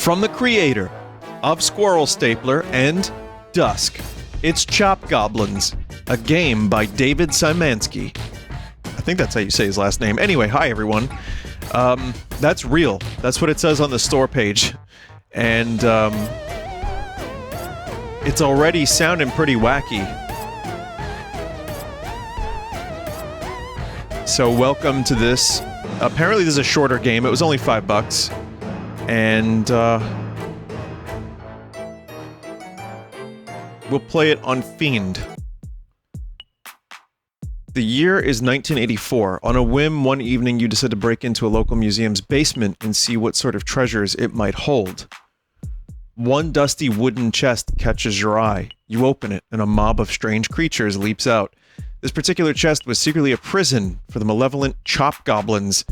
From the creator of Squirrel Stapler and Dusk, it's Chop Goblins, a game by David Szymanski. I think that's how you say his last name. Anyway, hi everyone. That's real. That's what it says on the store page. And, it's already sounding pretty wacky. So welcome to this. Apparently this is a shorter game. It was only $5. And, we'll play it on Fiend. The year is 1984. On a whim, one evening you decide to break into a local museum's basement and see what sort of treasures it might hold. One dusty wooden chest catches your eye. You open it, and a mob of strange creatures leaps out. This particular chest was secretly a prison for the malevolent Chop Goblins.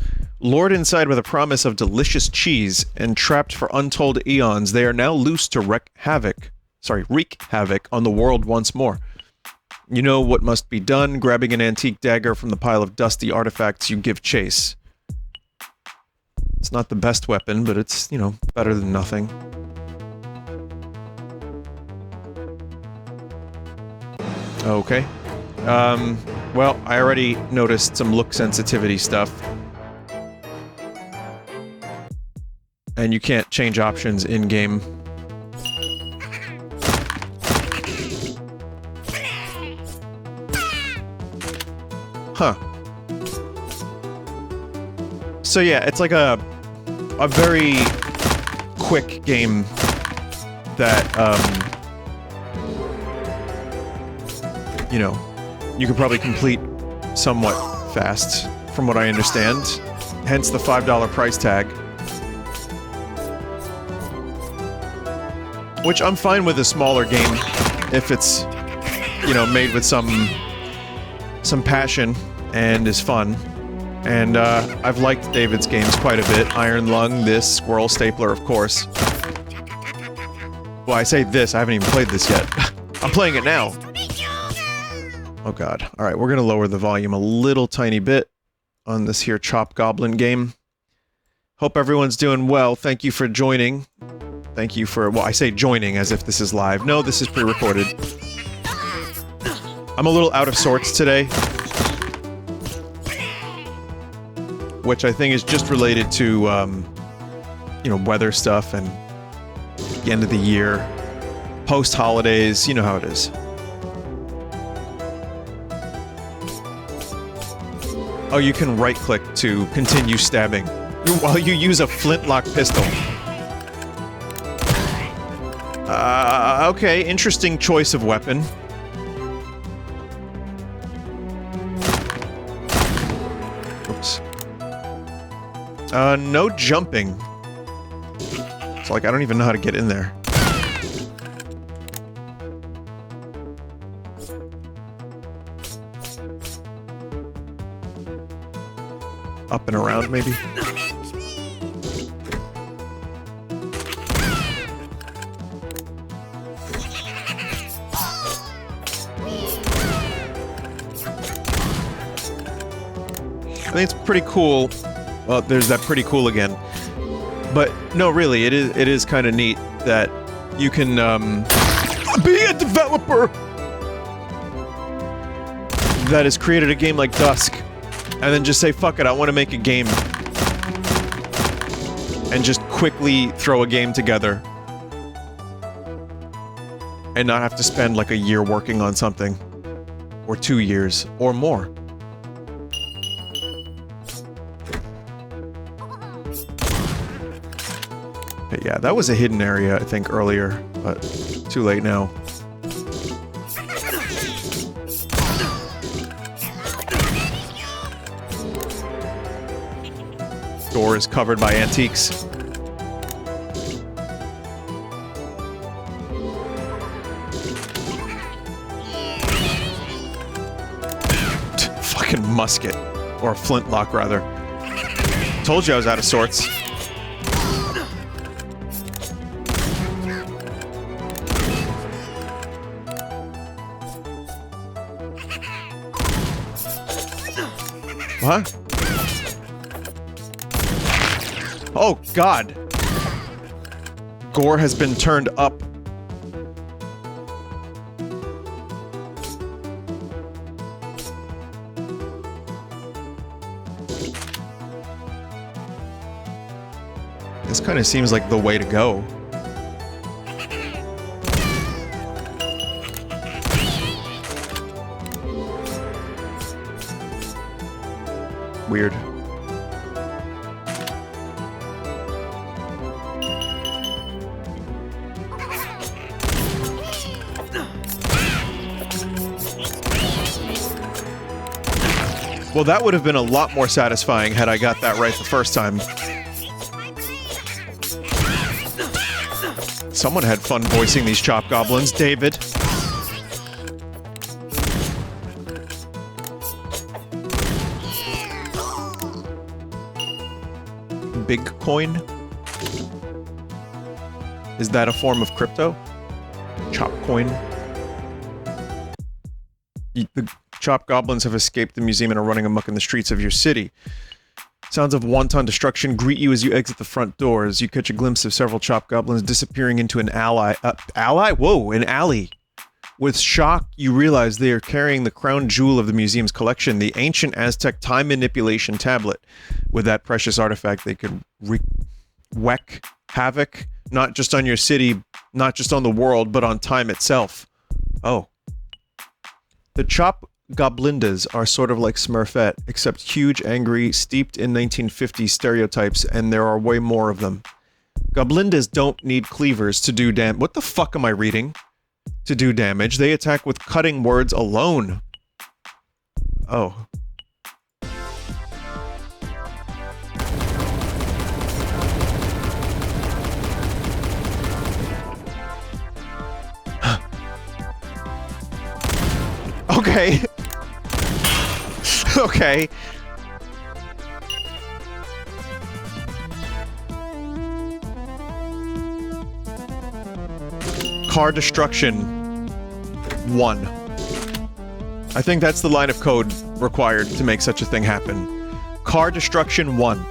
Lured inside with a promise of delicious cheese, and trapped for untold eons, they are now loose to wreak havoc on the world once more. You know what must be done. Grabbing an antique dagger from the pile of dusty artifacts, you give chase. It's not the best weapon, but it's, you know, better than nothing. Okay. Well, I already noticed some look sensitivity stuff. And you can't change options in-game. Huh. So yeah, it's like a very quick game that, you know, you could probably complete somewhat fast, from what I understand. Hence the $5 price tag. Which I'm fine with a smaller game, if it's, you know, made with some passion and is fun. And, I've liked David's games quite a bit. Iron Lung, this, Squirrel Stapler, of course. Well, I say this, I haven't even played this yet. I'm playing it now! Oh god. Alright, we're gonna lower the volume a little tiny bit on this here Chop Goblin game. Hope everyone's doing well. Thank you for joining. Thank you for, well, I say joining as if this is live. No, this is pre-recorded. I'm a little out of sorts today. Which I think is just related to, you know, weather stuff and the end of the year. Post-holidays, you know how it is. Oh, you can right-click to continue stabbing while you use a flintlock pistol. Okay, interesting choice of weapon. Oops. No jumping. It's like, I don't even know how to get in there. Up and around, maybe? I think it's pretty cool. Well, there's that pretty cool again. But, no, really, it is kind of neat that you can, be a developer that has created a game like Dusk, and then just say, fuck it, I want to make a game. And just quickly throw a game together. And not have to spend like a year working on something. Or 2 years, or more. But yeah, that was a hidden area, I think, earlier, but too late now. Door is covered by antiques. Fucking musket. Or flintlock, rather. Told you I was out of sorts. What? Oh, God. gore has been turned up. This kind of seems like the way to go. Weird. Well, that would have been a lot more satisfying had I got that right the first time. Someone had fun voicing these chop goblins. David. Big coin? Is that a form of crypto? Chop coin? The chop goblins have escaped the museum and are running amok in the streets of your city. Sounds of wanton destruction greet you as you exit the front doors. You catch a glimpse of several chop goblins disappearing into an alley. Whoa, an alley. With shock, you realize they are carrying the crown jewel of the museum's collection, the ancient Aztec time manipulation tablet. With that precious artifact, they could wreak havoc, not just on your city, not just on the world, but on time itself. Oh. The chop Goblindas are sort of like Smurfette, except huge, angry, steeped in 1950s stereotypes, and there are way more of them. Goblindas don't need cleavers to do what the fuck am I reading? To do damage. They attack with cutting words alone. Oh. Okay. Okay. Car destruction 1. I think that's the line of code required to make such a thing happen. Car destruction 1.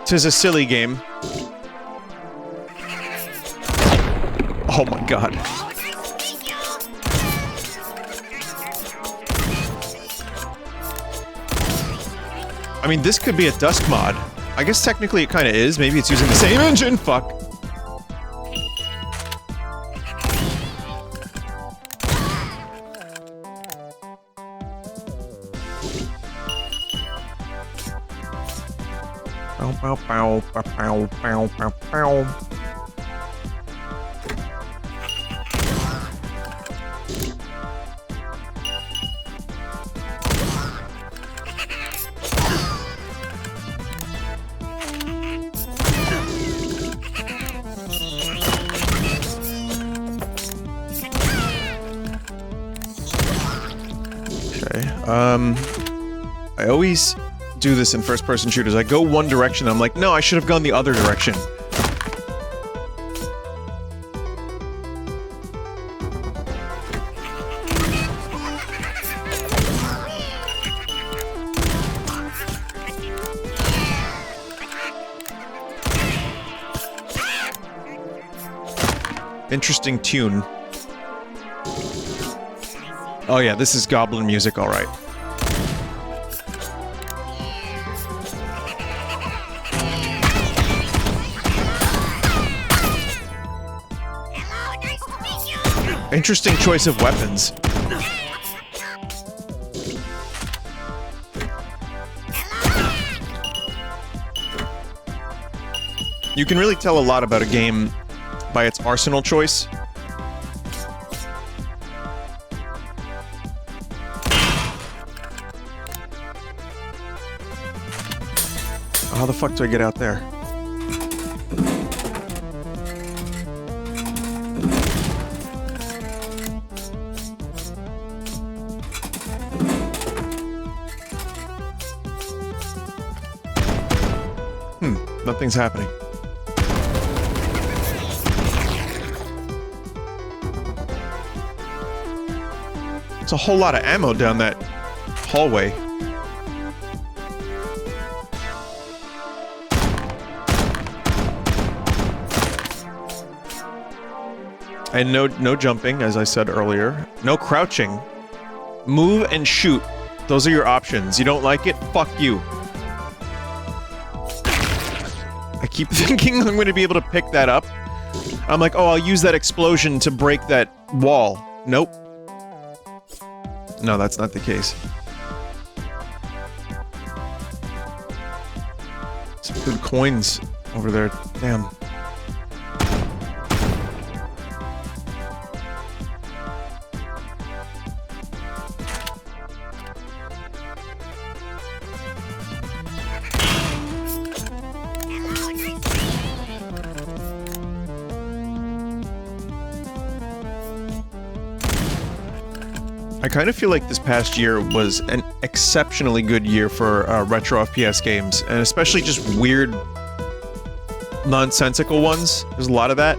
Tis a silly game. Oh my god. I mean, this could be a Dusk mod. I guess technically it kind of is. Maybe it's using the same engine. Fuck. Pow, pow, pow, pow, pow, pow, pow. Okay, I always do this in first-person shooters. I go one direction, I'm like, no, I should have gone the other direction. Interesting tune. Oh yeah, this is goblin music, alright. Interesting choice of weapons. You can really tell a lot about a game by its arsenal choice. How the fuck do I get out there? Nothing's happening. It's a whole lot of ammo down that hallway. And no jumping, as I said earlier. No crouching. Move and shoot. Those are your options. You don't like it? Fuck you. I keep thinking I'm going to be able to pick that up. I'm like, oh, I'll use that explosion to break that wall. Nope. No, that's not the case. Some good coins over there. Damn. I kind of feel like this past year was an exceptionally good year for retro FPS games, and especially just weird, nonsensical ones. There's a lot of that.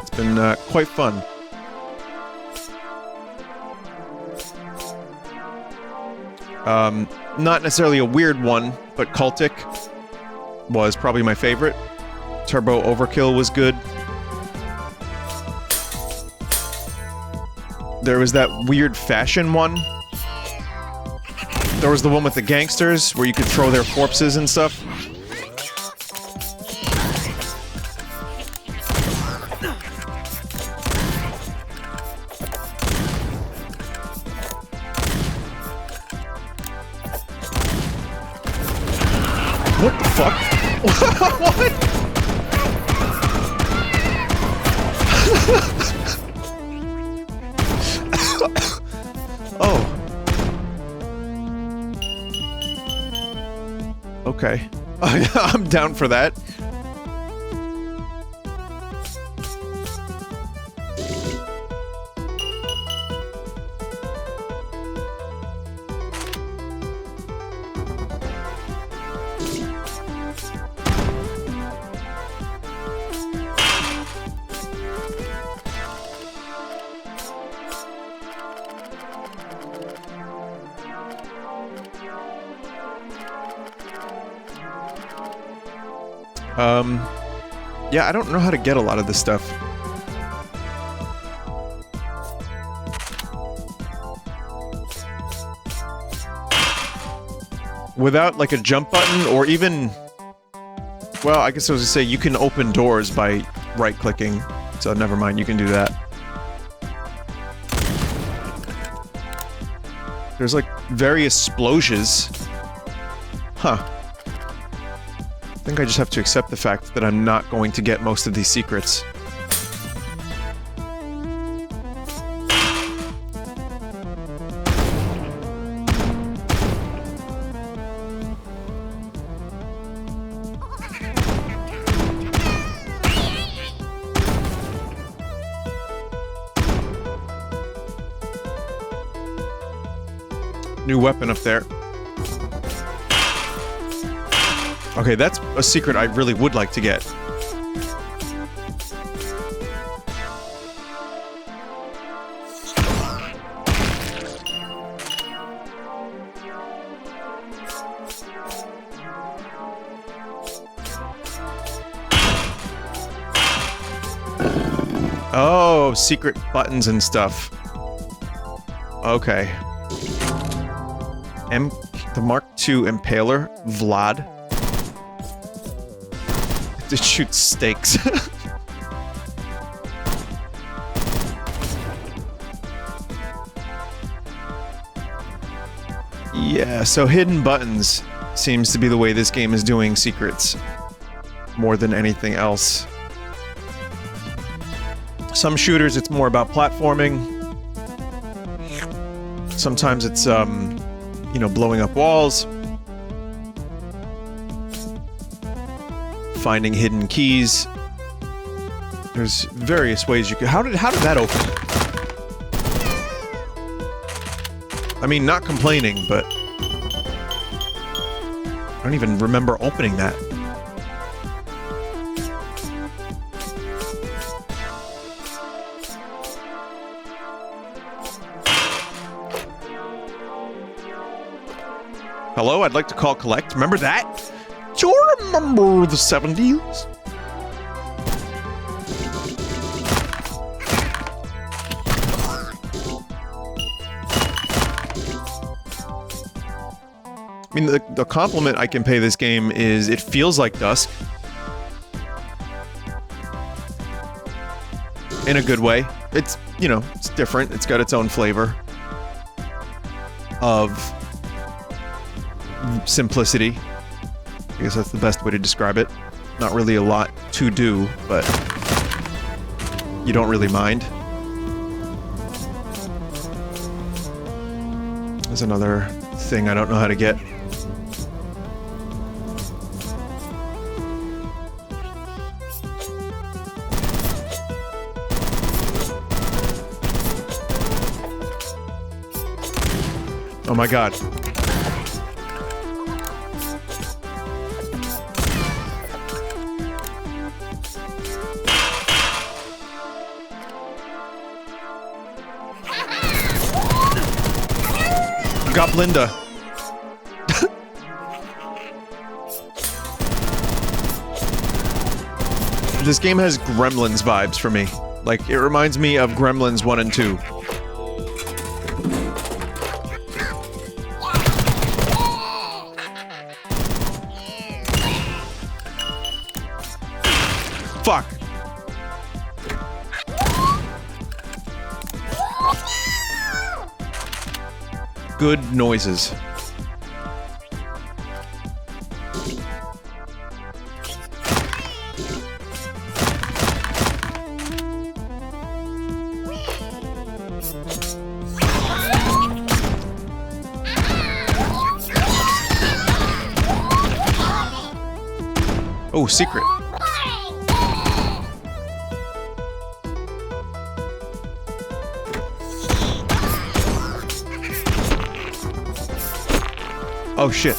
It's been quite fun. Not necessarily a weird one, but Cultic was probably my favorite. Turbo Overkill was good. There was that weird fashion one. There was the one with the gangsters, where you could throw their corpses and stuff. What the fuck? What? Oh. Okay. I'm down for that. Yeah, I don't know how to get a lot of this stuff. Without, like, a jump button, or even... Well, I guess I was gonna say, you can open doors by right-clicking, so never mind, you can do that. There's, like, various splosions. Huh. I think I just have to accept the fact that I'm not going to get most of these secrets. New weapon up there. Okay, that's a secret I really would like to get. Oh, secret buttons and stuff. Okay. The Mark II Impaler, Vlad. To shoot stakes. Yeah, so hidden buttons seems to be the way this game is doing secrets. More than anything else. Some shooters, it's more about platforming. Sometimes it's, you know, blowing up walls. Finding hidden keys. There's various ways you could... How did that open? I mean, not complaining, but... I don't even remember opening that. Hello, I'd like to call collect. Remember that? Do you remember the 70s? I mean, the compliment I can pay this game is it feels like Dusk. In a good way. It's, you know, it's different. It's got its own flavor of simplicity. I guess that's the best way to describe it. Not really a lot to do, but you don't really mind. There's another thing I don't know how to get. Oh my god. Goblinda. This game has Gremlins vibes for me. Like, it reminds me of Gremlins 1 and 2. Fuck. Good noises. Oh, secret. Oh shit.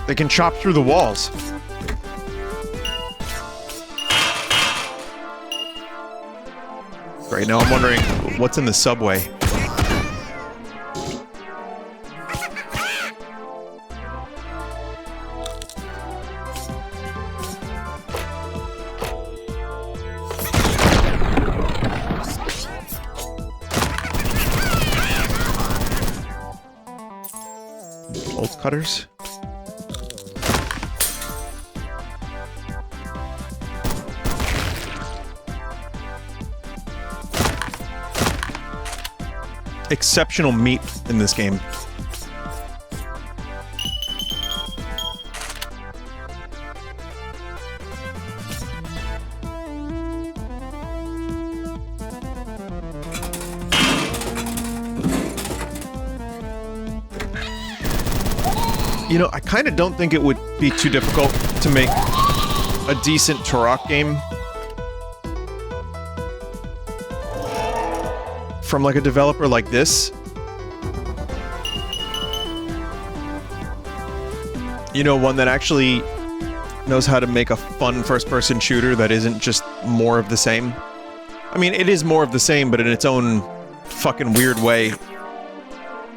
They can chop through the walls. Right now I'm wondering what's in the subway. Bolt cutters. Exceptional meat in this game. You know, I kind of don't think it would be too difficult to make a decent Turok game from like a developer like this. You know, one that actually knows how to make a fun first-person shooter that isn't just more of the same. I mean, it is more of the same, but in its own fucking weird way.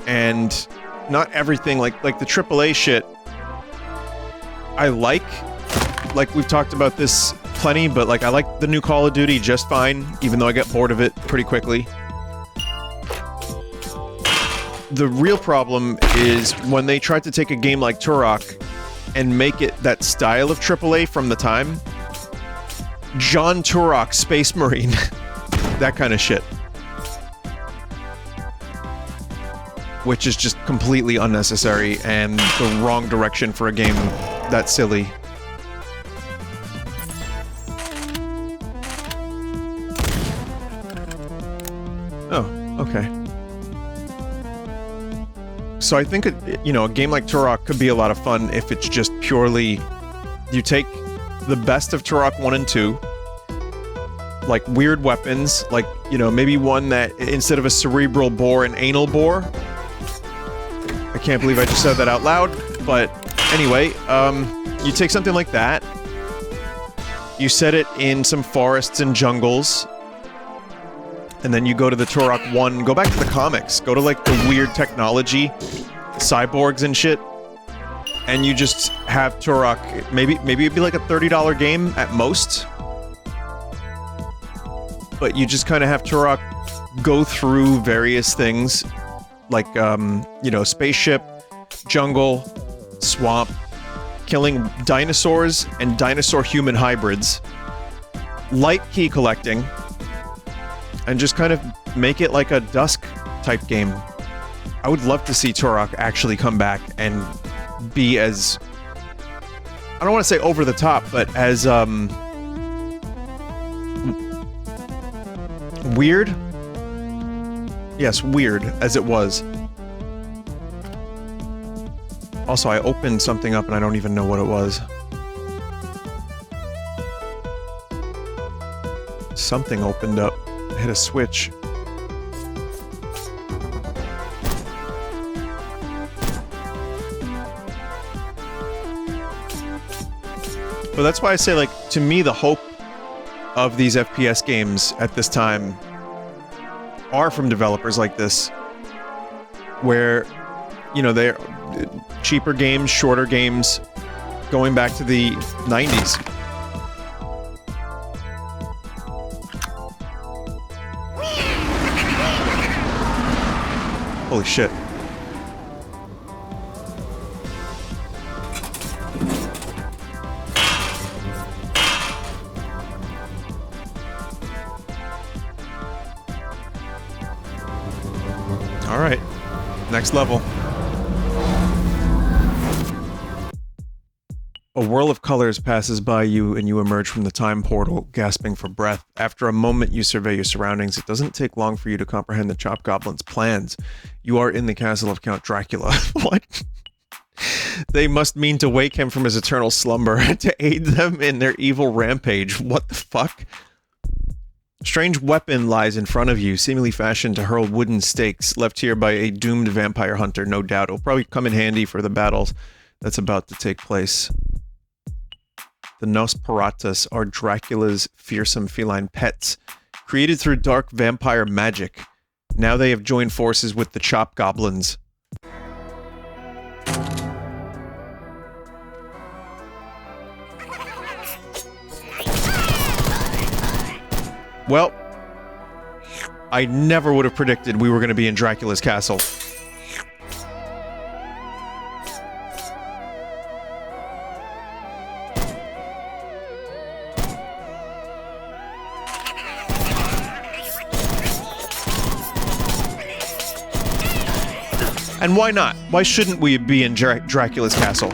And not everything, like the AAA shit, I like we've talked about this plenty, but like I like the new Call of Duty just fine, even though I get bored of it pretty quickly. The real problem is when they tried to take a game like Turok and make it that style of AAA from the time. John Turok, Space Marine. That kind of shit. Which is just completely unnecessary and the wrong direction for a game that silly. Oh, okay. So I think, you know, a game like Turok could be a lot of fun if it's just purely... You take the best of Turok 1 and 2, like weird weapons, like, you know, maybe one that, instead of a cerebral bore, an anal bore. I can't believe I just said that out loud, but anyway, you take something like that, you set it in some forests and jungles, and then you go to the Turok 1, go back to the comics, go to like the weird technology cyborgs and shit, and you just have Turok. Maybe it'd be like a $30 game at most, but you just kind of have Turok go through various things, like you know, spaceship, jungle, swamp, killing dinosaurs and dinosaur-human hybrids, light key collecting, and just kind of make it like a Dusk-type game. I would love to see Turok actually come back and be as... I don't want to say over the top, but as, weird? Yes, weird, as it was. Also, I opened something up and I don't even know what it was. Something opened up. I hit a switch. But that's why I say, like, to me, the hope of these FPS games at this time are from developers like this, where, you know, they're cheaper games, shorter games, going back to the 90s. Holy shit. All right, next level. A whirl of colors passes by you and you emerge from the time portal, gasping for breath. After a moment you survey your surroundings. It doesn't take long for you to comprehend the Chop Goblin's plans. You are in the castle of Count Dracula. What? They must mean to wake him from his eternal slumber, to aid them in their evil rampage. What the fuck? A strange weapon lies in front of you, seemingly fashioned to hurl wooden stakes, left here by a doomed vampire hunter, no doubt. It'll probably come in handy for the battles that's about to take place. The Nosferatus are Dracula's fearsome feline pets, created through dark vampire magic. Now they have joined forces with the Chop Goblins. Well, I never would have predicted we were going to be in Dracula's castle. And why not? Why shouldn't we be in Dracula's castle?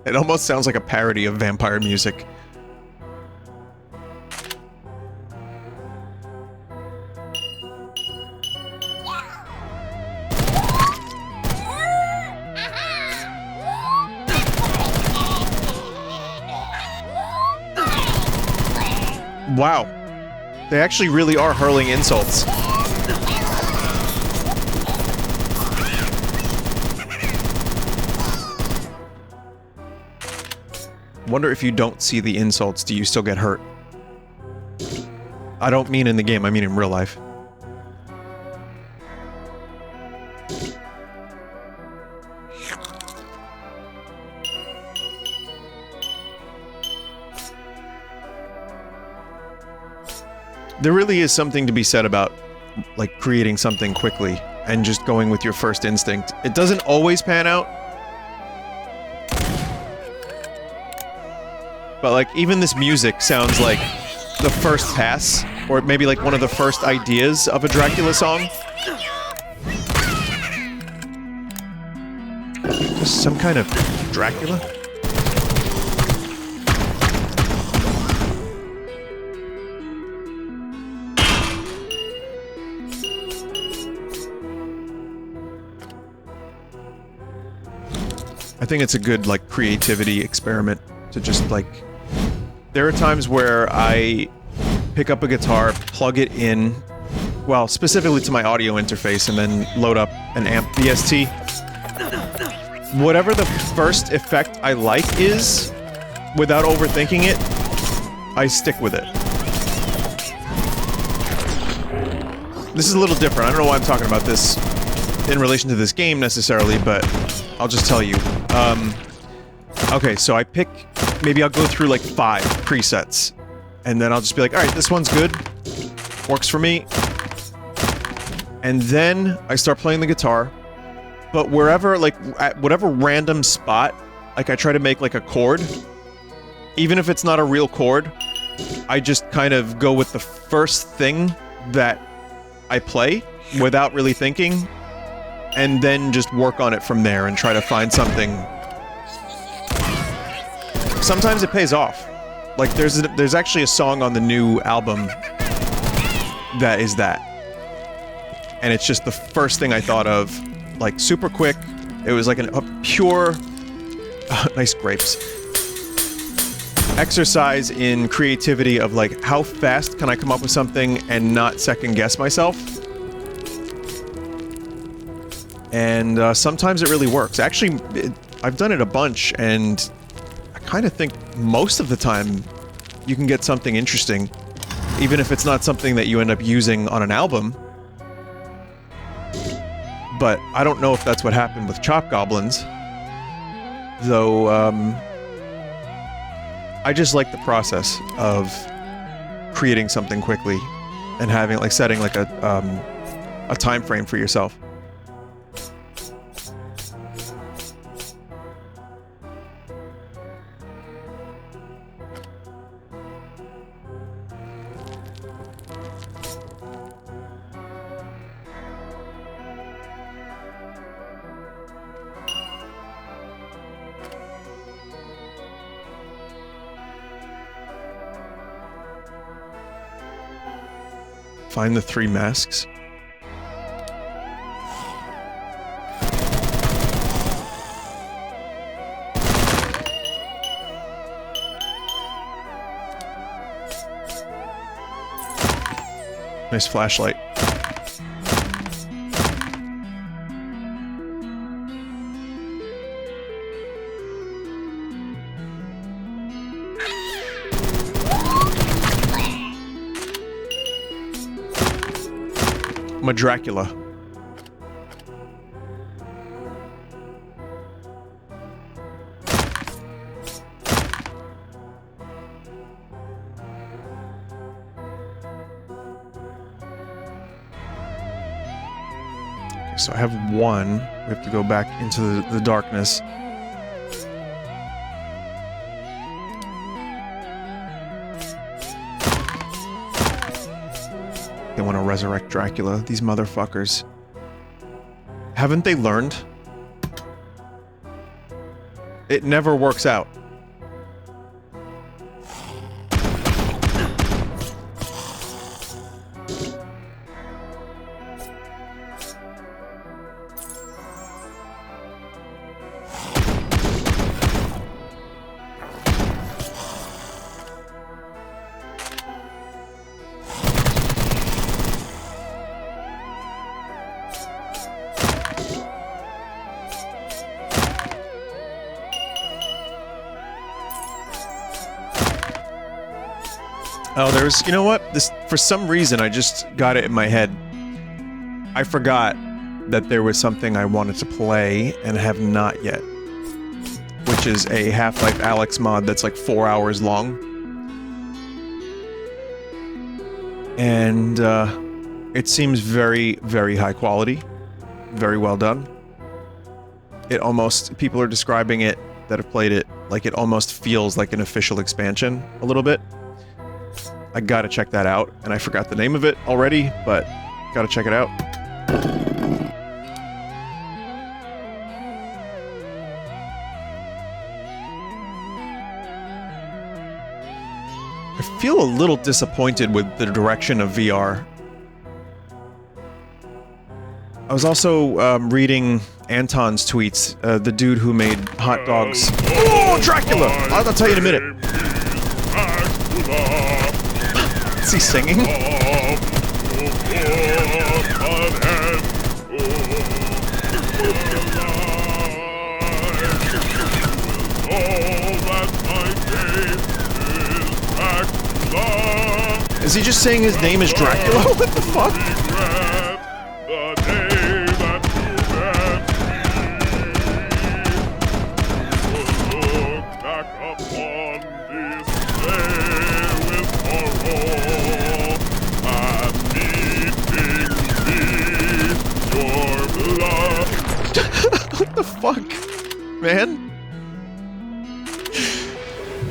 It almost sounds like a parody of vampire music. Wow. They actually really are hurling insults. Wonder if you don't see the insults, do you still get hurt? I don't mean in the game, I mean in real life. There really is something to be said about, like, creating something quickly and just going with your first instinct. It doesn't always pan out. But, like, even this music sounds like the first pass, or maybe like one of the first ideas of a Dracula song. Just some kind of Dracula? I think it's a good, like, creativity experiment to just, like... There are times where I pick up a guitar, plug it in well, specifically to my audio interface, and then load up an amp VST. Whatever the first effect I like is, without overthinking it, I stick with it. This is a little different. I don't know why I'm talking about this in relation to this game necessarily, but I'll just tell you. Okay, so I pick... Maybe I'll go through like 5 presets, and then I'll just be like, alright, this one's good. Works for me. And then I start playing the guitar, but wherever, like, at whatever random spot, like, I try to make, like, a chord. Even if it's not a real chord, I just kind of go with the first thing that I play, without really thinking, and then just work on it from there and try to find something. Sometimes it pays off. Like, there's actually a song on the new album that is that. And it's just the first thing I thought of, like, super quick. It was like a pure... nice grapes. Exercise in creativity of, like, how fast can I come up with something and not second-guess myself? And sometimes it really works. Actually, I've done it a bunch, and I kind of think most of the time you can get something interesting, even if it's not something that you end up using on an album. But I don't know if that's what happened with Goblins, though, I just like the process of creating something quickly and having, like, setting, like, a time frame for yourself. Find the 3 masks. Nice flashlight. I'm a Dracula. Okay, so I have 1. We have to go back into the darkness. They want to resurrect Dracula, these motherfuckers. Haven't they learned? It never works out. Oh, there's... You know what? This... For some reason, I just got it in my head. I forgot that there was something I wanted to play and have not yet. Which is a Half-Life Alyx mod that's like 4 hours long. And, it seems very, very high quality. Very well done. It almost... People are describing it, that have played it, like it almost feels like an official expansion, a little bit. I gotta check that out, and I forgot the name of it already, but gotta check it out. I feel a little disappointed with the direction of VR. I was also reading Anton's tweets, the dude who made hot dogs. Oh, Dracula! I'll tell you in a minute. Is he singing? Is he just saying his name is Dracula? What the fuck? What the fuck, man?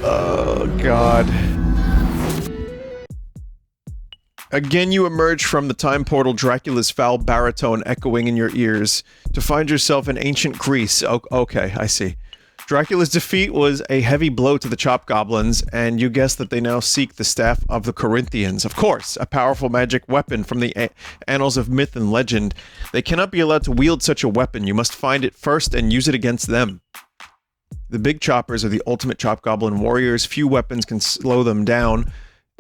Oh, God. Again, you emerge from the time portal, Dracula's foul baritone echoing in your ears, to find yourself in ancient Greece. Okay, I see. Dracula's defeat was a heavy blow to the Goblins, and you guess that they now seek the Staff of the Corinthians. Of course, a powerful magic weapon from the annals of myth and legend. They cannot be allowed to wield such a weapon. You must find it first and use it against them. The big choppers are the ultimate Goblin warriors. Few weapons can slow them down,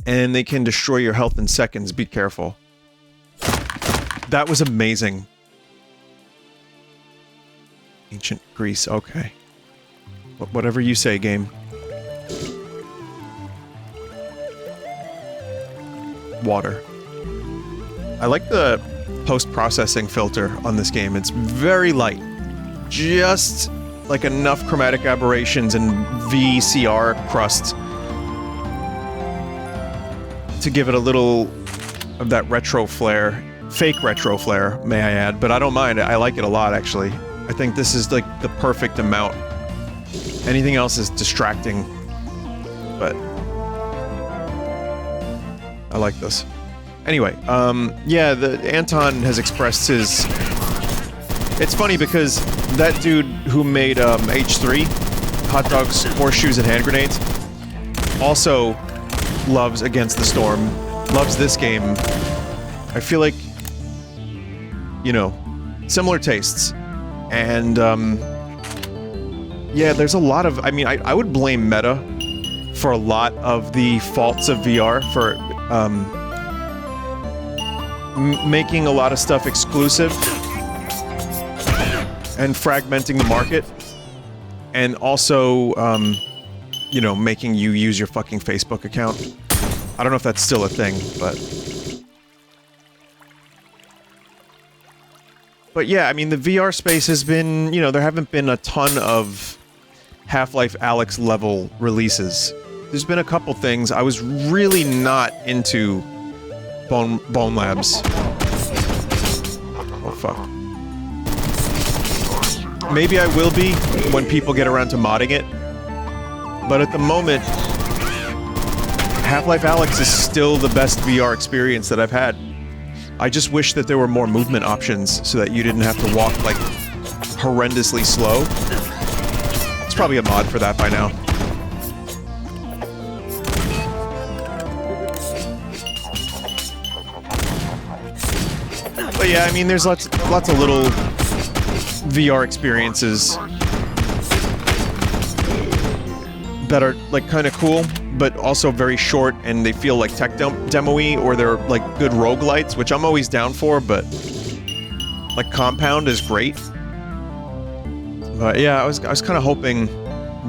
and they can destroy your health in seconds. Be careful. That was amazing. Ancient Greece, okay. Whatever you say, game. Water. I like the post-processing filter on this game. It's very light. Just like enough chromatic aberrations and VCR crust to give it a little of that retro flair. Fake retro flair, may I add, but I don't mind it. I like it a lot, actually. I think this is like the perfect amount. Anything else is distracting, but I like this. Anyway, yeah, Anton has expressed his... It's funny because that dude who made H3, Hot Dogs, Horseshoes, and Hand Grenades, also loves Against the Storm, loves this game. I feel like, you know, similar tastes. And, yeah, there's a lot of... I mean, I would blame Meta for a lot of the faults of VR, for, making a lot of stuff exclusive and fragmenting the market, and also, you know, making you use your fucking Facebook account. I don't know if that's still a thing, but yeah, I mean, the VR space has been, you know, there haven't been a ton of Half-Life Alyx level releases. There's been a couple things. I was really not into Bone Labs. Oh, fuck. Maybe I will be when people get around to modding it. But at the moment, Half-Life Alyx is still the best VR experience that I've had. I just wish that there were more movement options so that you didn't have to walk, like, horrendously slow. It's probably a mod for that by now. But yeah, I mean, there's lots of little VR experiences that are, like, kind of cool, but also very short, and they feel like tech demo-y, or they're, like, good roguelites, which I'm always down for, but, like, Compound is great. But yeah, I was kind of hoping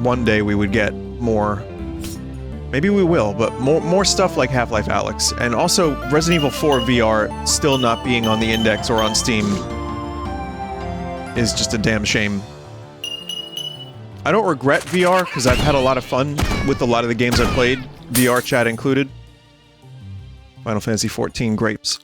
one day we would get more... Maybe we will, but more stuff like Half-Life Alyx. And also, Resident Evil 4 VR still not being on the Index or on Steam is just a damn shame. I don't regret VR, because I've had a lot of fun with a lot of the games I've played, VR chat included. Final Fantasy XIV grapes.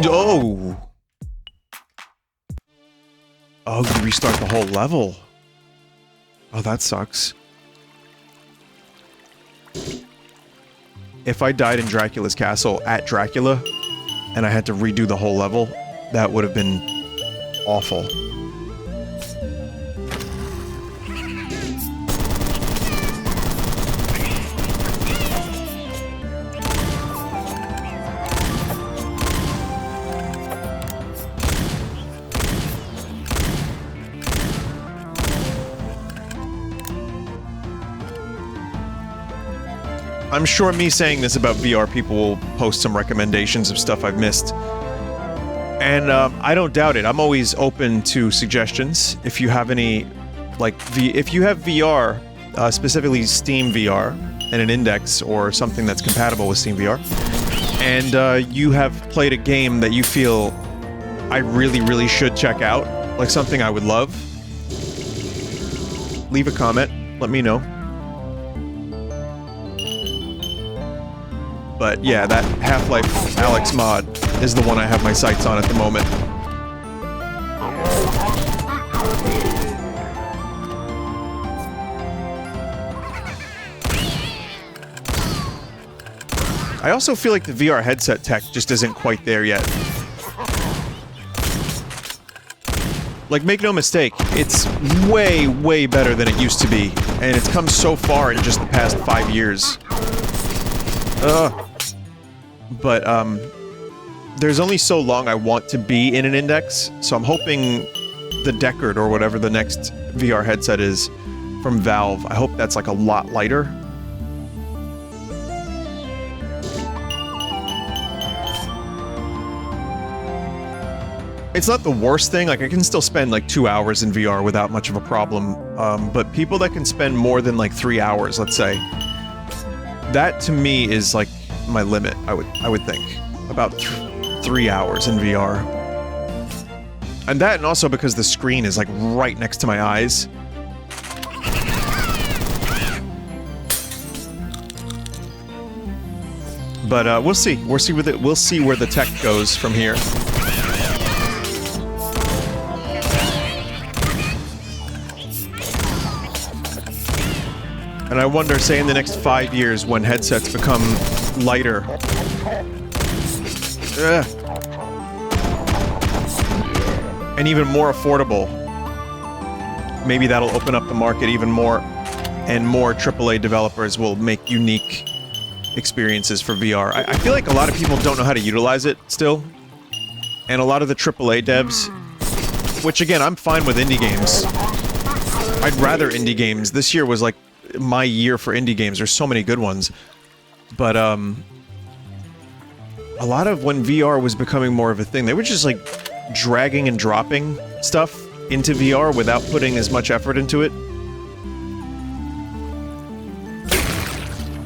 Oh! Oh, you restart the whole level. Oh, that sucks. If I died in Dracula's castle at Dracula, and I had to redo the whole level, that would have been awful. I'm sure me saying this about VR, people will post some recommendations of stuff I've missed. And I don't doubt it. I'm always open to suggestions. If you have any, like, if you have VR, specifically Steam VR, and an index or something that's compatible with Steam VR, and you have played a game that you feel I really should check out, like something I would love, leave a comment, let me know. But yeah, that Half-Life Alex mod is the one I have my sights on at the moment. I also feel like the VR headset tech just isn't quite there yet. Like, make no mistake, it's way better than it used to be, and it's come so far in just the past 5 years. But, there's only so long I want to be in an index, so I'm hoping the Deckard, or whatever the next VR headset is from Valve, I hope that's like a lot lighter. It's not the worst thing, like I can still spend like 2 hours in VR without much of a problem, but people that can spend more than like 3 hours, let's say, that to me is like my limit, I would think. About 3 hours in VR. And that, and also because the screen is like right next to my eyes. But we'll see. We'll see where the tech goes from here. And I wonder, say in the next 5 years, when headsets become lighter, and even more affordable, maybe that'll open up the market even more, and more AAA developers will make unique experiences for VR. I feel like a lot of people don't know how to utilize it still, and a lot of the AAA devs, which again, I'm fine with indie games. I'd rather indie games. This year was like my year for indie games. There's so many good ones. But, a lot of when VR was becoming more of a thing, they were just like dragging and dropping stuff into VR without putting as much effort into it.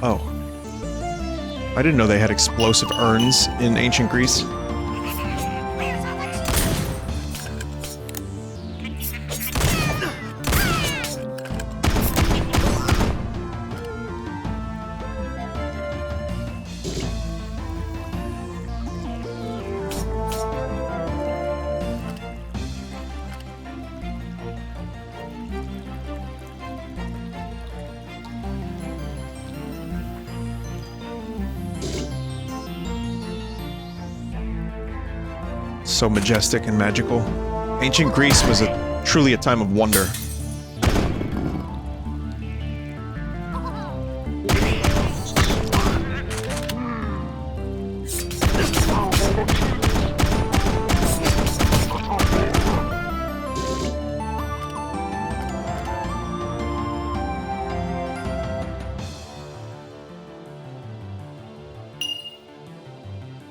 Oh. I didn't know they had explosive urns in ancient Greece. So majestic and magical. Ancient Greece was truly a time of wonder.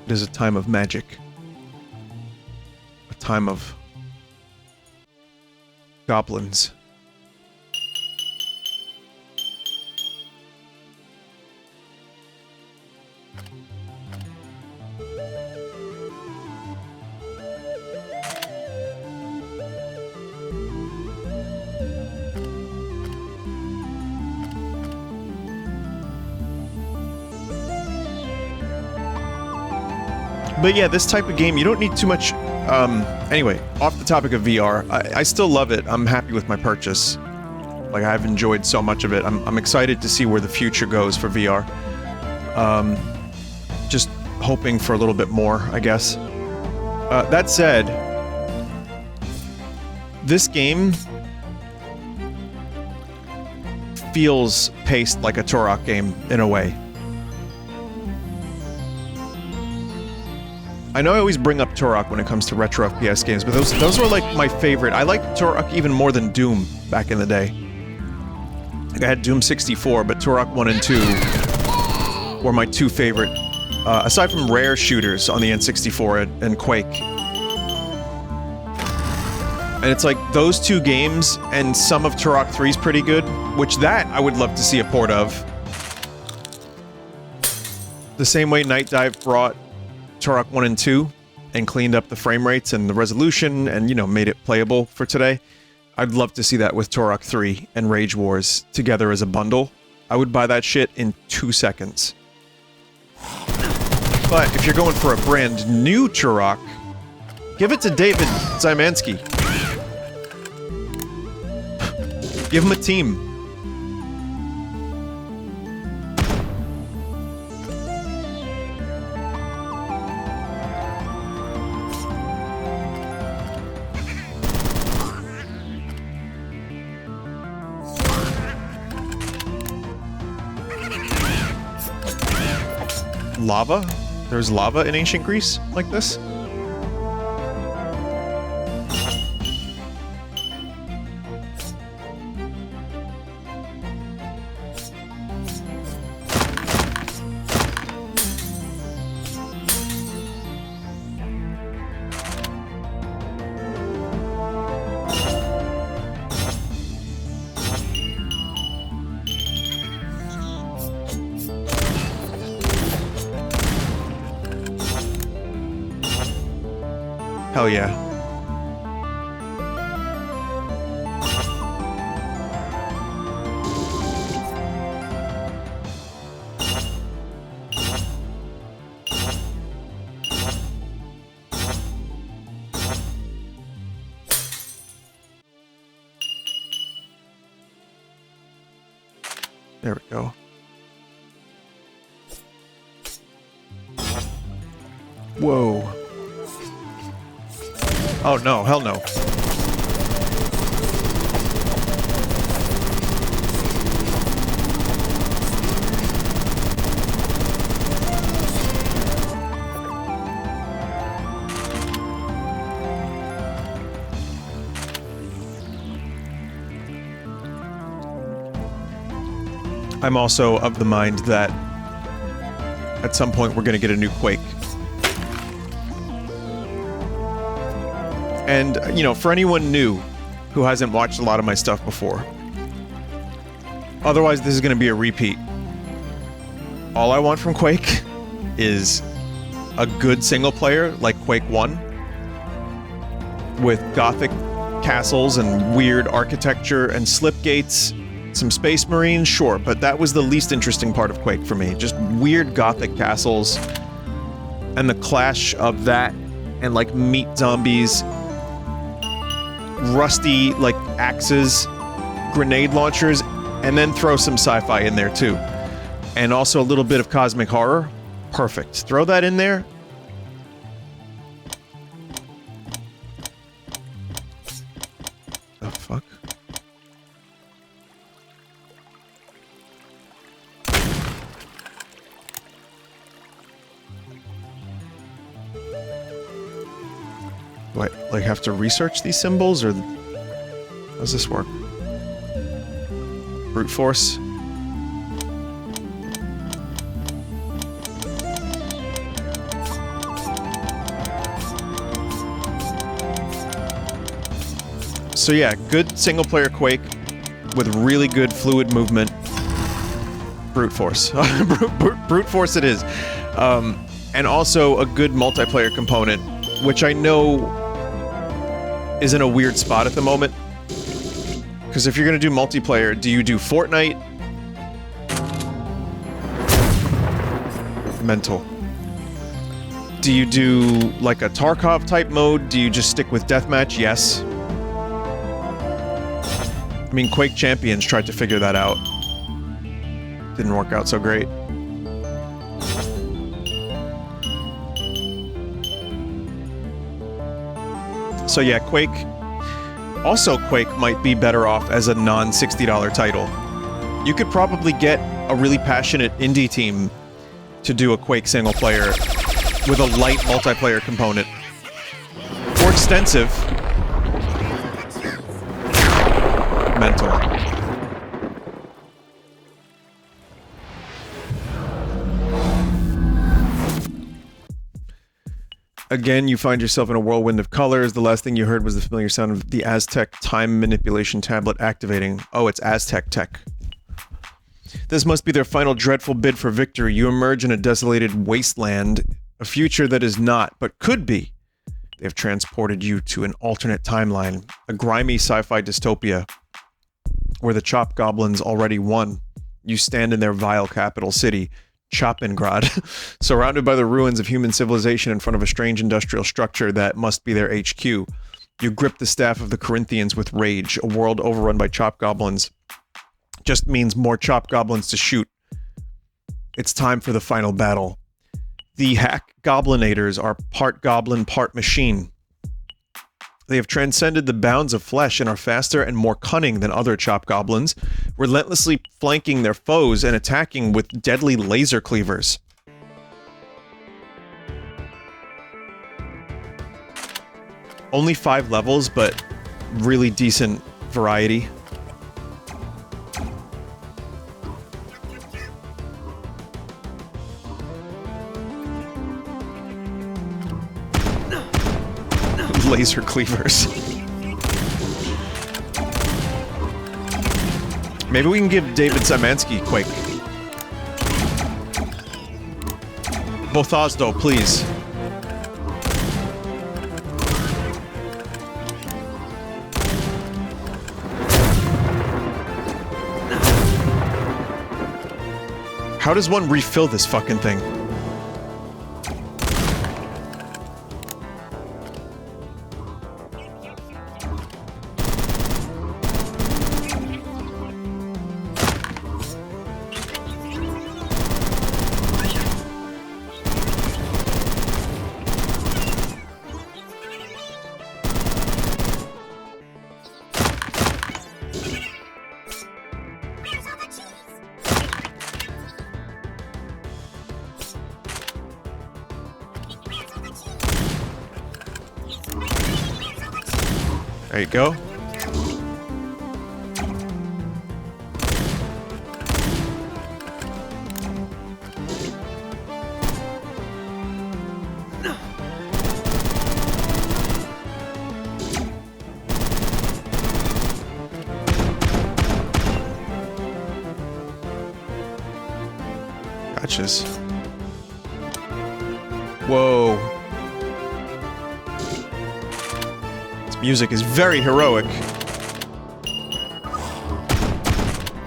It is a time of magic. Time of goblins. But yeah, this type of game, you don't need too much. Anyway, off the topic of VR, I still love it. I'm happy with my purchase. Like, I've enjoyed so much of it. I'm excited to see where the future goes for VR. Just hoping for a little bit more, I guess. That said, this game feels paced like a Turok game, in a way. I know I always bring up Turok when it comes to retro FPS games, but those were like my favorite. I liked Turok even more than Doom back in the day. Like I had Doom 64, but Turok 1 and 2 were my two favorite, aside from rare shooters on the N64 and Quake. And it's like those two games and some of Turok 3's pretty good, which that I would love to see a port of. The same way Night Dive brought Turok 1 and 2 and cleaned up the frame rates and the resolution and, you know, made it playable for today. I'd love to see that with Turok 3 and Rage Wars together as a bundle. I would buy that shit in 2 seconds. But if you're going for a brand new Turok, give it to David Zymanski. Give him a team. Lava? There's lava in ancient Greece like this? Hell yeah. There we go. Whoa. Oh no, hell no. I'm also of the mind that at some point we're gonna get a new Quake. And, you know, for anyone new who hasn't watched a lot of my stuff before, otherwise this is going to be a repeat. All I want from Quake is a good single player like Quake 1 with gothic castles and weird architecture and slip gates, some space marines, sure, but that was the least interesting part of Quake for me. Just weird gothic castles and the clash of that and like meat zombies, rusty, like, axes, grenade launchers, and then throw some sci-fi in there, too. And also a little bit of cosmic horror. Perfect. Throw that in there. The fuck? Do I, like, have to research these symbols, or how does this work? Brute force? So yeah, good single-player Quake with really good fluid movement. Brute force. Brute force it is. And also a good multiplayer component, which I know is in a weird spot at the moment. Because if you're gonna do multiplayer, do you do Fortnite? Mental. Do you do like a Tarkov type mode? Do you just stick with deathmatch? Yes. I mean, Quake Champions tried to figure that out. Didn't work out so great. So yeah, Quake... Also, Quake might be better off as a non-$60 title. You could probably get a really passionate indie team to do a Quake single player with a light multiplayer component. Or extensive. Mental. Again, you find yourself in a whirlwind of colors. The last thing you heard was the familiar sound of the Aztec time manipulation tablet activating. Oh, it's Aztec tech. This must be their final dreadful bid for victory. You emerge in a desolated wasteland, a future that is not, but could be. They have transported you to an alternate timeline, a grimy sci-fi dystopia, where the Chop Goblins already won. You stand in their vile capital city, Chopincrad, surrounded by the ruins of human civilization in front of a strange industrial structure that must be their HQ. You grip the staff of the Corinthians with rage. A world overrun by Chop Goblins just means more Chop Goblins to shoot. It's time for the final battle. The hack Goblinators are part goblin, part machine. They have transcended the bounds of flesh and are faster and more cunning than other Chop Goblins, relentlessly flanking their foes and attacking with deadly laser cleavers. Only 5 levels, but really decent variety. Laser cleavers. Maybe we can give David Szymanski Quake. Bothazdo, please. How does one refill this fucking thing? There you go. Gotchas. Whoa. Music is very heroic.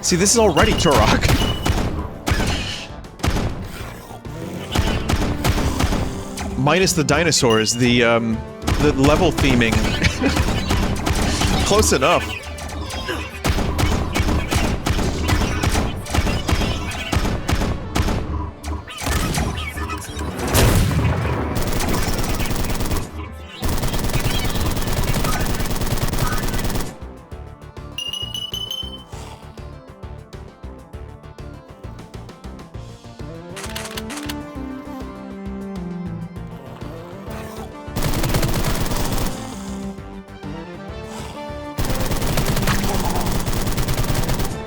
See, this is already Turok. Minus the dinosaurs, the level theming. Close enough.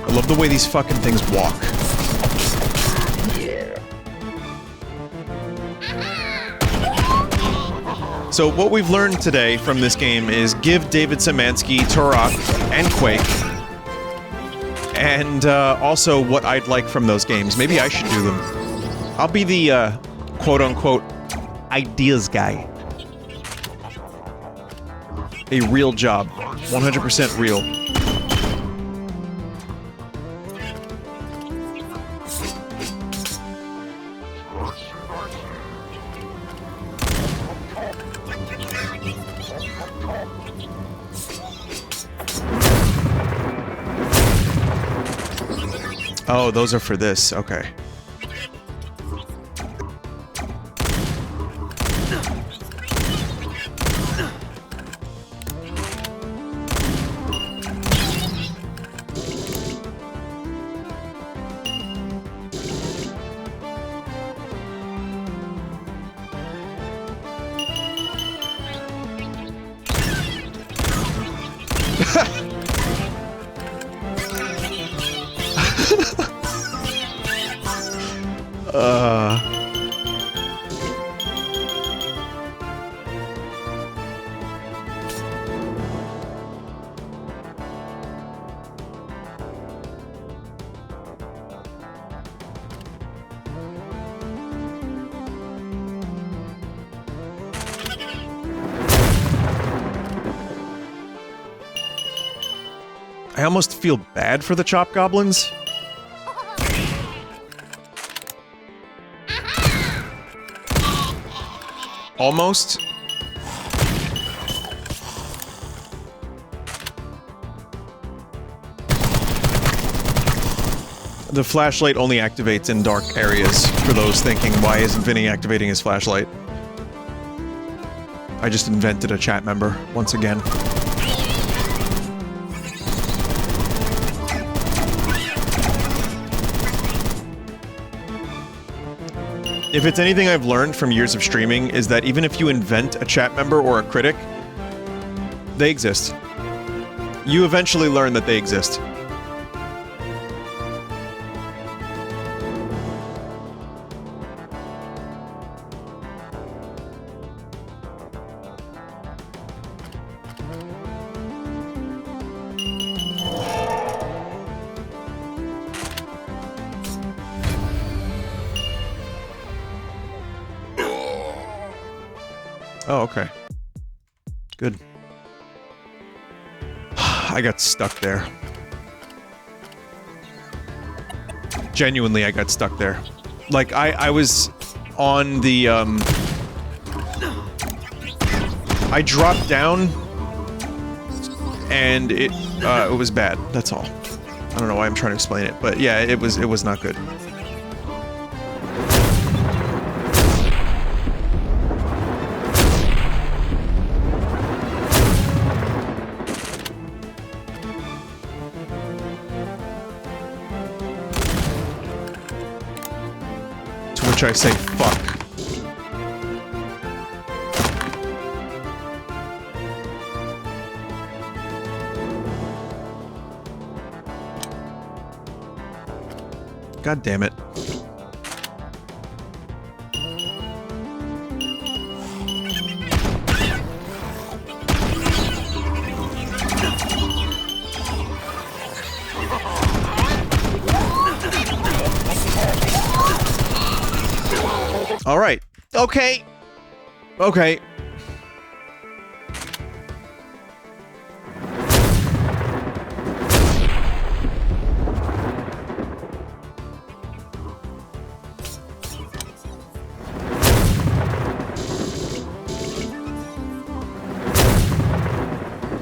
I love the way these fucking things walk. So what we've learned today from this game is give David Szymanski, Turok, and Quake. And also what I'd like from those games. Maybe I should do them. I'll be the quote-unquote ideas guy. A real job. 100% real. Oh, those are for this. Okay. I almost feel bad for the Chop Goblins. Almost. The flashlight only activates in dark areas, for those thinking, why isn't Vinny activating his flashlight? I just invented a chat member, once again. If it's anything I've learned from years of streaming, is that even if you invent a chat member or a critic, they exist. You eventually learn that they exist. Oh, okay. Good. I got stuck there. Genuinely, I got stuck there. Like, I was on the, I dropped down, and it was bad. That's all. I don't know why I'm trying to explain it, but yeah, it was not good. I say fuck. God damn it. All right. Okay. Okay.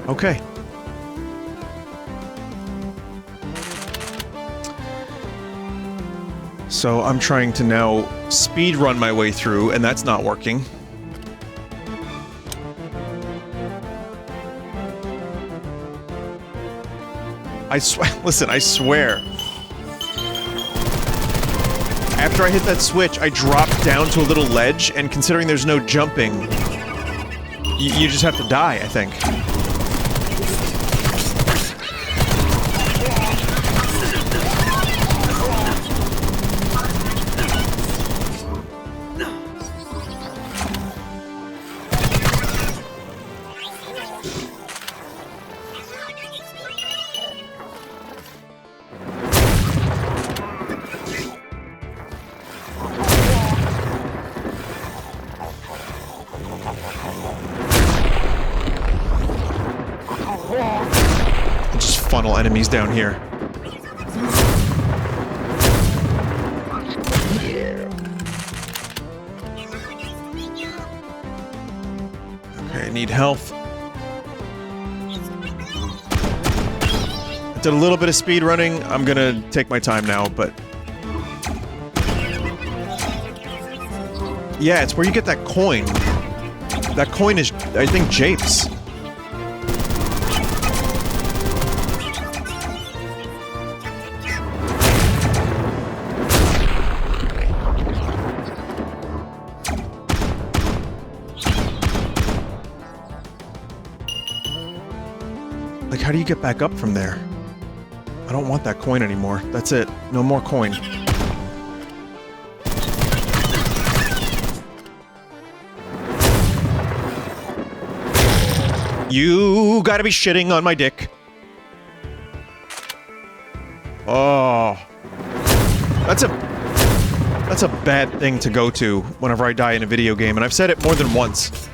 Okay. So I'm trying to now speed run my way through, and that's not working. Listen, I swear. After I hit that switch, I dropped down to a little ledge, and considering there's no jumping, you just have to die, I think. Funnel enemies down here. Okay, I need health. Did a little bit of speed running. I'm gonna take my time now, but... Yeah, it's where you get that coin. That coin is, I think, Japes. How do you get back up from there? I don't want that coin anymore. That's it. No more coin. You gotta be shitting on my dick. Oh. That's a bad thing to go to whenever I die in a video game, and I've said it more than once.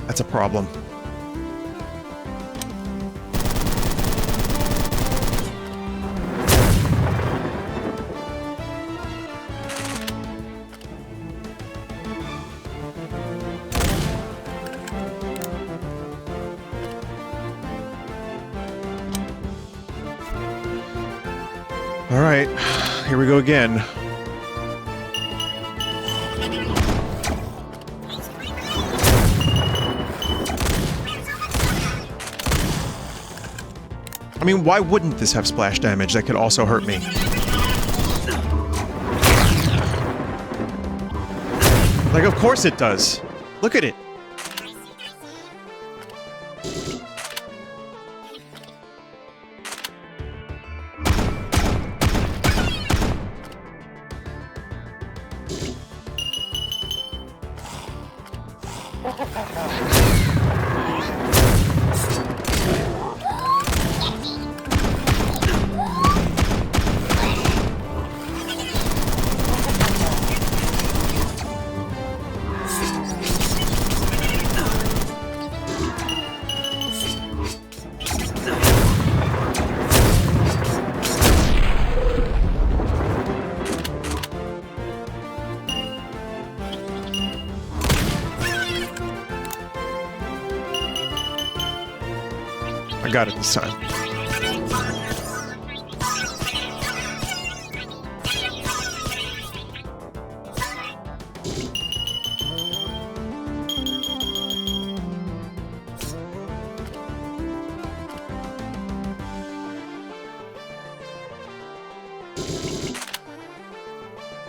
That's a problem. All right, here we go again. I mean, why wouldn't this have splash damage that could also hurt me? Like, of course it does. Look at it. I got it this time.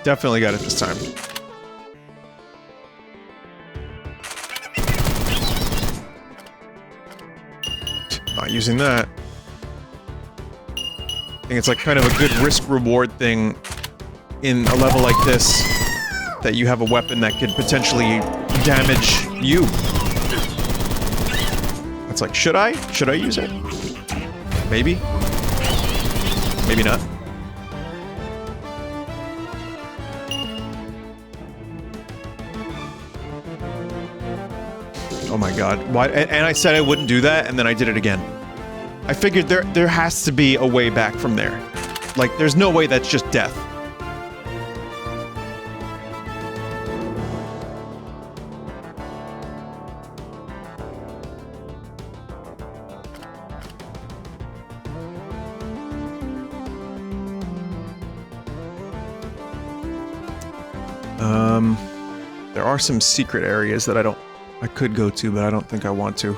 Definitely got it this time. Not using that. I think it's like kind of a good risk-reward thing in a level like this, that you have a weapon that could potentially damage you. It's like, should I? Should I use it? Maybe. Maybe not. Oh my god. Why? And I said I wouldn't do that, and then I did it again. I figured there has to be a way back from there. Like, there's no way that's just death. There are some secret areas that I could go to, but I don't think I want to.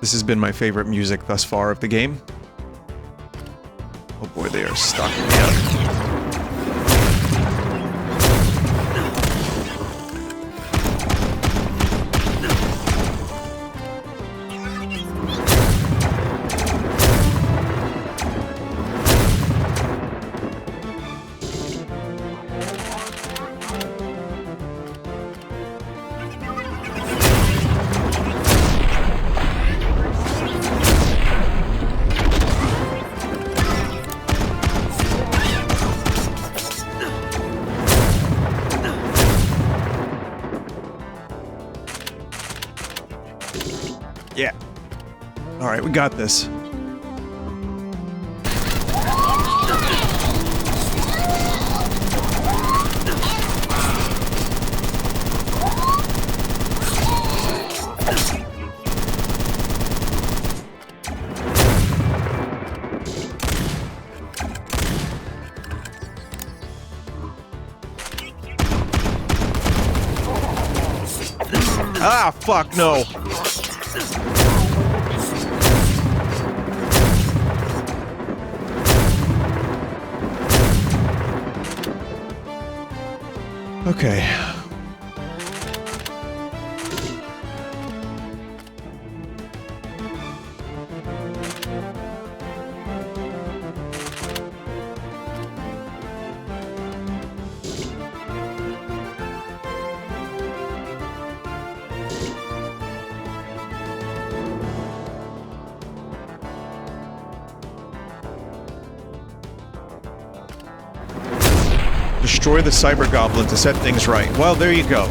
This has been my favorite music thus far of the game. Oh boy, they are stalking me out. Yeah. Alright, we got this. Ah, fuck, no. Okay. Destroy the cyber goblin to set things right. Well, there you go.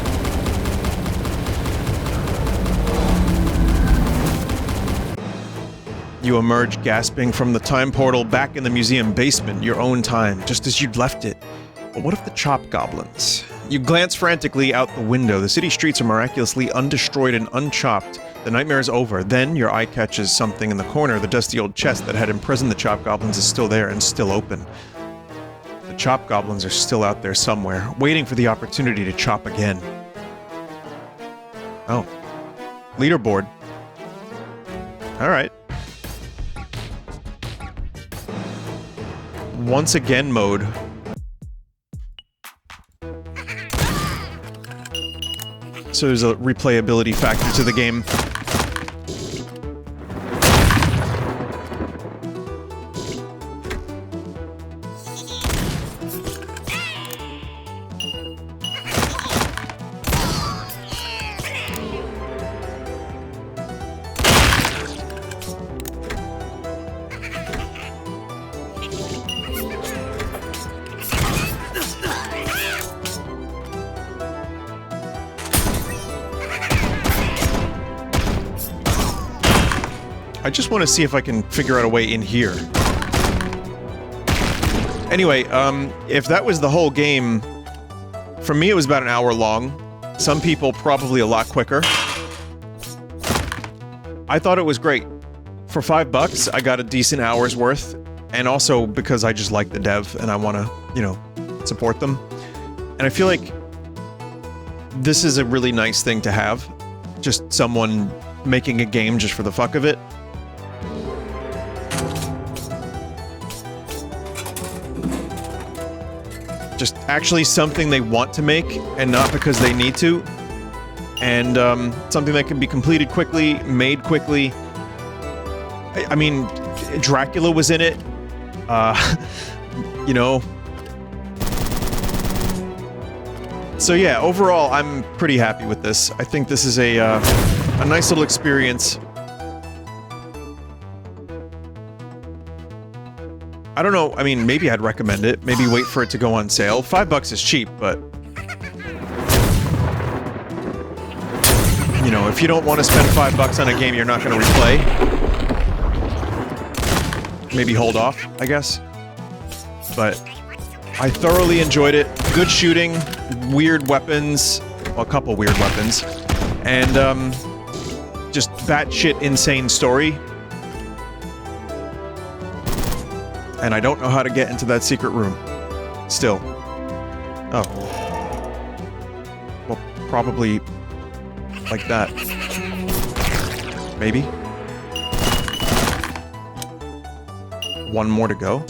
You emerge gasping from the time portal back in the museum basement, your own time, just as you'd left it. But what of the chop goblins? You glance frantically out the window. The city streets are miraculously undestroyed and unchopped. The nightmare is over. Then your eye catches something in the corner. The dusty old chest that had imprisoned the chop goblins is still there and still open. The chop goblins are still out there somewhere, waiting for the opportunity to chop again. Oh. Leaderboard. Alright. Once again mode. So there's a replayability factor to the game. I just want to see if I can figure out a way in here. Anyway, if that was the whole game, for me it was about an hour long. Some people probably a lot quicker. I thought it was great. For $5, I got a decent hour's worth, and also because I just like the dev and I want to, you know, support them. And I feel like this is a really nice thing to have. Just someone making a game just for the fuck of it. Just actually something they want to make, and not because they need to. And, something that can be completed quickly, made quickly. I mean, Dracula was in it. You know. So yeah, overall, I'm pretty happy with this. I think this is a nice little experience. I don't know, I mean, maybe I'd recommend it. Maybe wait for it to go on sale. $5 is cheap, but... you know, if you don't want to spend $5 on a game you're not going to replay... maybe hold off, I guess. But... I thoroughly enjoyed it. Good shooting, weird weapons... well, a couple weird weapons. And, just batshit insane story. And I don't know how to get into that secret room. Still. Oh. Well, probably... like that. Maybe? One more to go?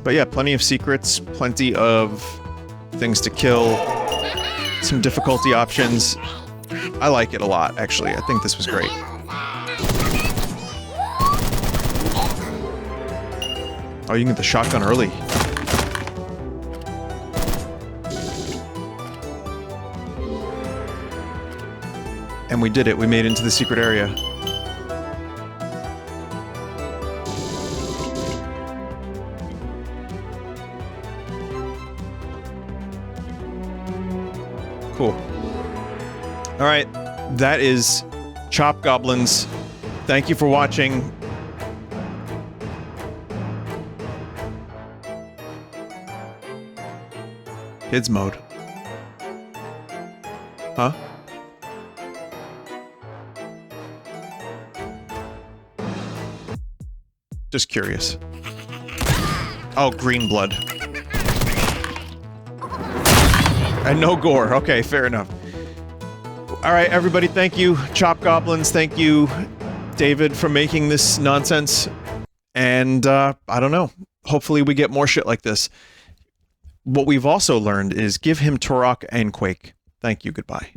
But yeah, plenty of secrets, plenty of things to kill. Some difficulty options. I like it a lot, actually. I think this was great. Oh, you can get the shotgun early. And we did it. We made it into the secret area. Cool. Alright, that is Chop Goblins. Thank you for watching. Kids mode. Huh? Just curious. Oh, green blood. And no gore. Okay, fair enough. Alright, everybody, thank you. Chop Goblins, thank you, David, for making this nonsense. And, I don't know. Hopefully we get more shit like this. What we've also learned is give him Turok and Quake. Thank you, goodbye.